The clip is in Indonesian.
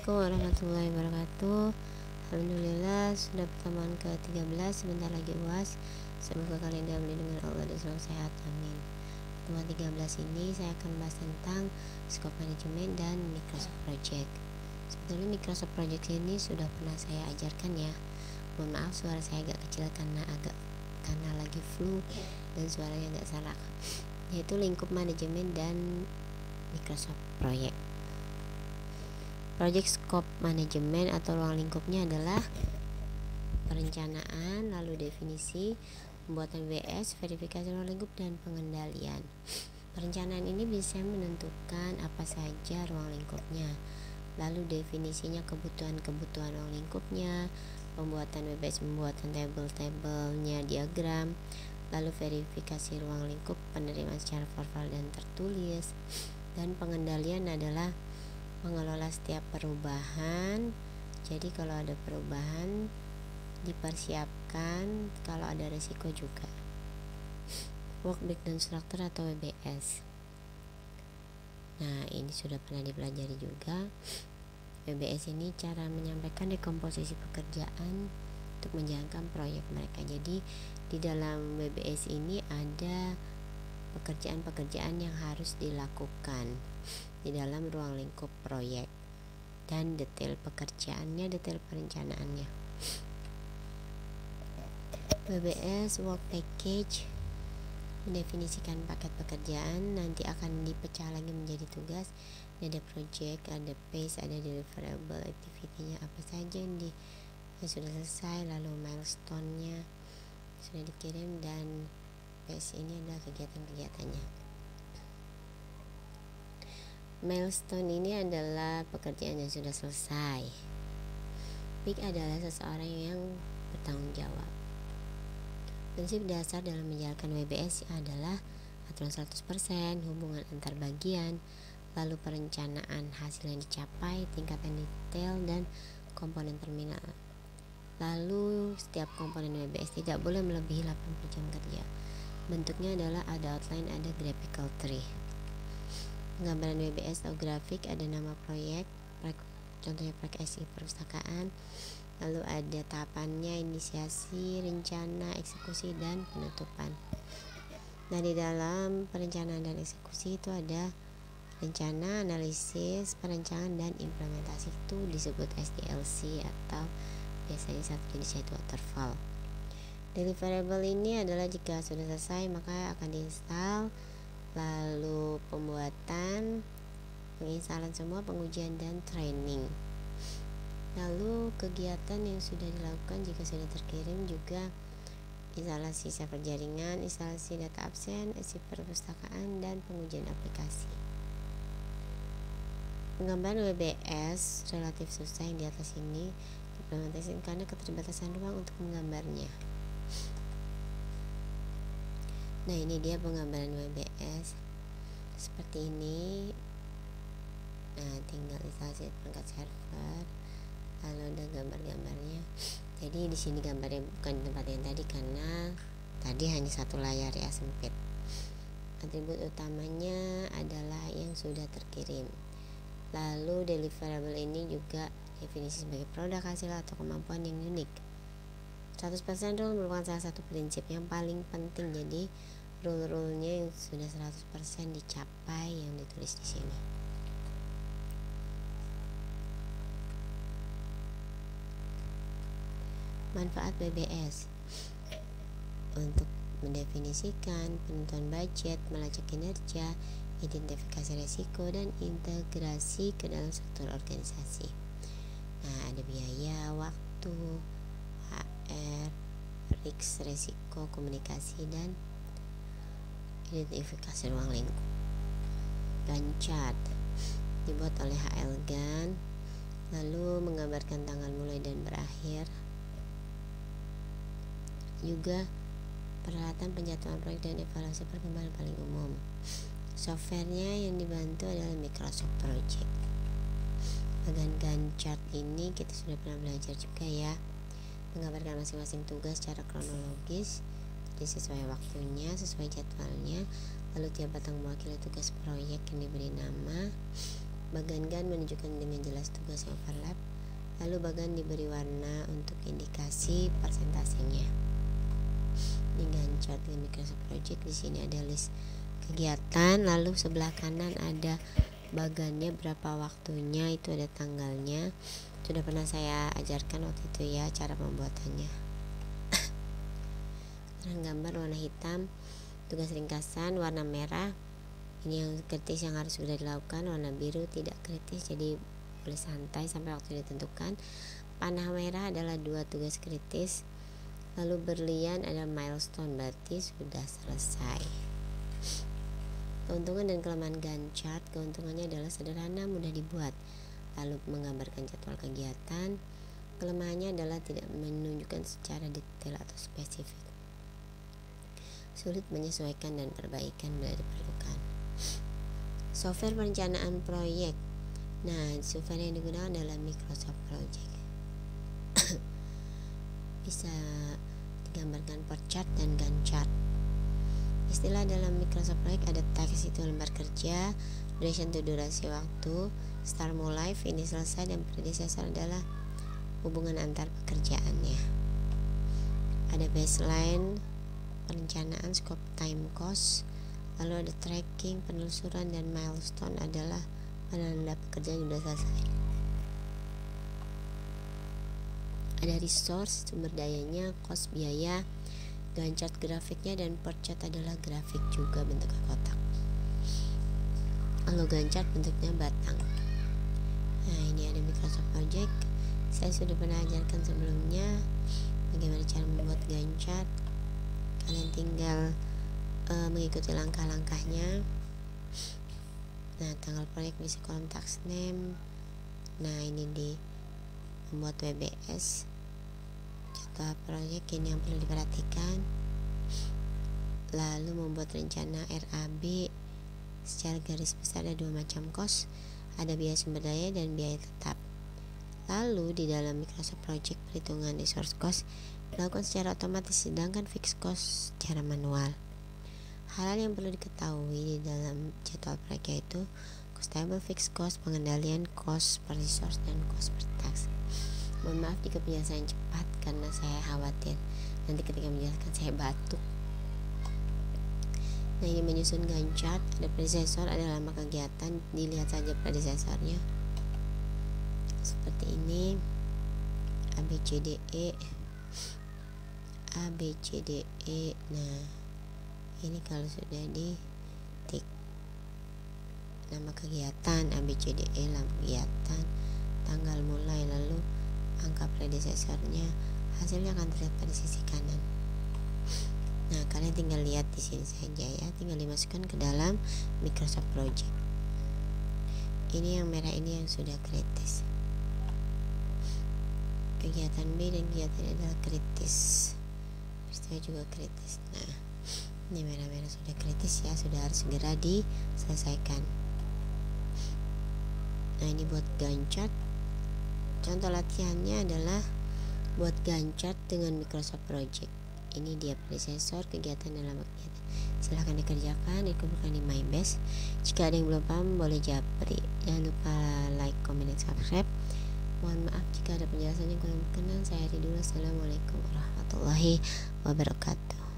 Assalamualaikum warahmatullahi wabarakatuh. Alhamdulillah sudah pertemuan ke-13, sebentar lagi UAS. Semoga kalian dalam lindungan Allah dan selalu sehat, amin. Pertemuan 13 ini saya akan bahas tentang scope manajemen dan Microsoft Project. Sebetulnya Microsoft Project ini sudah pernah saya ajarkan ya. Mohon maaf suara saya agak kecil karena lagi flu dan suaranya agak salah. Yaitu lingkup manajemen dan Microsoft Project. Project Scope Management atau ruang lingkupnya adalah perencanaan, lalu definisi, pembuatan WBS, verifikasi ruang lingkup, dan pengendalian. Perencanaan ini bisa menentukan apa saja ruang lingkupnya, lalu definisinya kebutuhan ruang lingkupnya, pembuatan WBS, pembuatan tabel-tabelnya, diagram, lalu verifikasi ruang lingkup, penerimaan secara verbal dan tertulis, dan pengendalian adalah mengelola setiap perubahan. Jadi kalau ada perubahan dipersiapkan, kalau ada resiko juga. Work Breakdown Structure atau WBS. Nah, ini sudah pernah dipelajari juga. WBS ini cara menyampaikan dekomposisi pekerjaan untuk menjalankan proyek mereka. Jadi di dalam WBS ini ada pekerjaan-pekerjaan yang harus dilakukan di dalam ruang lingkup proyek dan detail pekerjaannya, detail perencanaannya. WBS Work Package mendefinisikan paket pekerjaan, nanti akan dipecah lagi menjadi tugas. Ada project, ada phase, ada deliverable, activity-nya apa saja yang sudah selesai, lalu milestone-nya sudah dikirim, dan phase ini adalah kegiatan-kegiatannya. Milestone ini adalah pekerjaan yang sudah selesai. Peak adalah seseorang yang bertanggung jawab. Prinsip dasar dalam menjalankan WBS adalah aturan 100%, hubungan antar bagian, lalu perencanaan hasil yang dicapai, tingkatan detail, dan komponen terminal. Lalu setiap komponen WBS tidak boleh melebihi 80 jam kerja. Bentuknya adalah ada outline, ada graphical tree. Gambaran WBS atau grafik, ada nama proyek contohnya proyek SI perpustakaan, lalu ada tahapannya, inisiasi, rencana, eksekusi, dan penutupan. Nah, di dalam perencanaan dan eksekusi itu ada rencana, analisis, perencanaan, dan implementasi, itu disebut SDLC atau biasanya satu jenisnya itu waterfall. Deliverable ini adalah jika sudah selesai maka akan diinstal, lalu pembuatan, penginstalan semua, pengujian, dan training. Lalu kegiatan yang sudah dilakukan jika sudah terkirim juga instalasi server jaringan, instalasi data absen, isi perpustakaan, dan pengujian aplikasi. Penggambaran WBS relatif susah yang di atas ini diimplementasikan karena keterbatasan ruang untuk menggambarnya. Nah, ini dia penggambaran WBS seperti ini. Nah, tinggal instalasi perangkat server, lalu ada gambar-gambarnya. Jadi di sini gambarnya bukan di tempat yang tadi karena tadi hanya satu layar ya, sempit. Atribut utamanya adalah yang sudah terkirim. Lalu deliverable ini juga definisi sebagai produk, hasil, atau kemampuan yang unik. 100% rule merupakan salah satu prinsip yang paling penting. Jadi rule-rule-nya yang sudah 100% dicapai yang ditulis di sini. Manfaat WBS untuk mendefinisikan, penentuan budget, melacak kinerja, identifikasi resiko, dan integrasi ke dalam struktur organisasi. Nah, ada biaya, waktu, HR, risk, resiko, komunikasi, dan identifikasi ruang lingkup. Gantt chart dibuat oleh H.L. Gantt, lalu menggambarkan tanggal mulai dan berakhir. Juga peralatan penjatuhan proyek dan evaluasi perkembangan paling umum. Softwarenya yang dibantu adalah Microsoft Project. Bagian Gantt chart ini kita sudah pernah belajar juga ya, menggambarkan masing-masing tugas secara kronologis, jadi sesuai waktunya, sesuai jadwalnya. Lalu tiap batang mewakili tugas proyek yang diberi nama. Bagan GAN menunjukkan dengan jelas tugas yang overlap. Lalu bagan diberi warna untuk indikasi persentasenya. Di Gantt chart di Microsoft Project, di sini ada list kegiatan, lalu sebelah kanan ada bagannya, berapa waktunya, itu ada tanggalnya. Sudah pernah saya ajarkan waktu itu ya cara pembuatannya. Gambar warna hitam, tugas ringkasan warna merah, ini yang kritis yang harus sudah dilakukan. Warna biru tidak kritis, jadi boleh santai sampai waktu ditentukan. Panah merah adalah 2 tugas kritis. Lalu berlian ada milestone, berarti sudah selesai. Keuntungan dan kelemahan Gantt chart. Keuntungannya adalah sederhana, mudah dibuat, lalu menggambarkan jadwal kegiatan. Kelemahannya adalah tidak menunjukkan secara detail atau spesifik, sulit menyesuaikan dan perbaikan bila diperlukan. Software perencanaan proyek. Nah, software yang digunakan adalah Microsoft Project. Bisa digambarkan per chart dan Gantt chart. Istilah dalam Microsoft Project ada teks, itu lembar kerja, duration itu durasi waktu, start mulai, finish selesai, dan predecessor adalah hubungan antar pekerjaannya. Ada baseline, perencanaan, scope, time, cost. Lalu ada tracking, penelusuran, dan milestone adalah penanda pekerjaan sudah selesai. Ada resource, sumber dayanya, cost, biaya. Gantt chart grafiknya, dan per chart adalah grafik juga bentuknya kotak. Lalu Gantt chart bentuknya batang. Nah, ini ada Microsoft Project. Saya sudah pernah ajarkan sebelumnya bagaimana cara membuat Gantt chart. Kalian tinggal mengikuti langkah-langkahnya. Nah, tanggal proyek bisa kolom task name. Nah, ini di membuat WBS, jadwal proyek ini yang perlu diperhatikan. Lalu membuat rencana RAB. Secara garis besar ada 2 macam cost, ada biaya sumber daya dan biaya tetap. Lalu di dalam Microsoft Project, perhitungan resource cost dilakukan secara otomatis, sedangkan fixed cost secara manual. Hal yang perlu diketahui di dalam jadwal proyek yaitu cost table, fixed cost, pengendalian cost per resource, dan cost per task. Mohon maaf jika penjelasan cepat karena saya khawatir nanti ketika menjelaskan saya batuk. Nah, ini menyusun Gantt chart. Ada predecessor, ada lama kegiatan, dilihat saja predecessornya seperti ini, ABCDE. Nah, ini kalau sudah di tik nama kegiatan ABCDE, lama kegiatan, tanggal mulai, lalu angka predecessornya, hasilnya akan terlihat pada sisi kanan. Nah, kalian tinggal lihat di sini saja ya, tinggal dimasukkan ke dalam Microsoft Project. Ini yang merah, ini yang sudah kritis. Kegiatan B dan kegiatan A adalah kritis, peristiwa juga kritis. Nah, ini merah-merah sudah kritis ya, sudah harus segera diselesaikan. Nah, ini buat Gantt chart. Contoh latihannya adalah buat Gantt chart dengan Microsoft Project. Ini dia predecessor, kegiatan dalam kegiatan. Silahkan dikerjakan, dikumpulkan di My Best. Jika ada yang belum paham boleh japri. Jangan lupa like, comment, dan subscribe. Mohon maaf jika ada penjelasan yang kurang berkenan. Saya akhiri dulu. Assalamualaikum warahmatullahi wabarakatuh.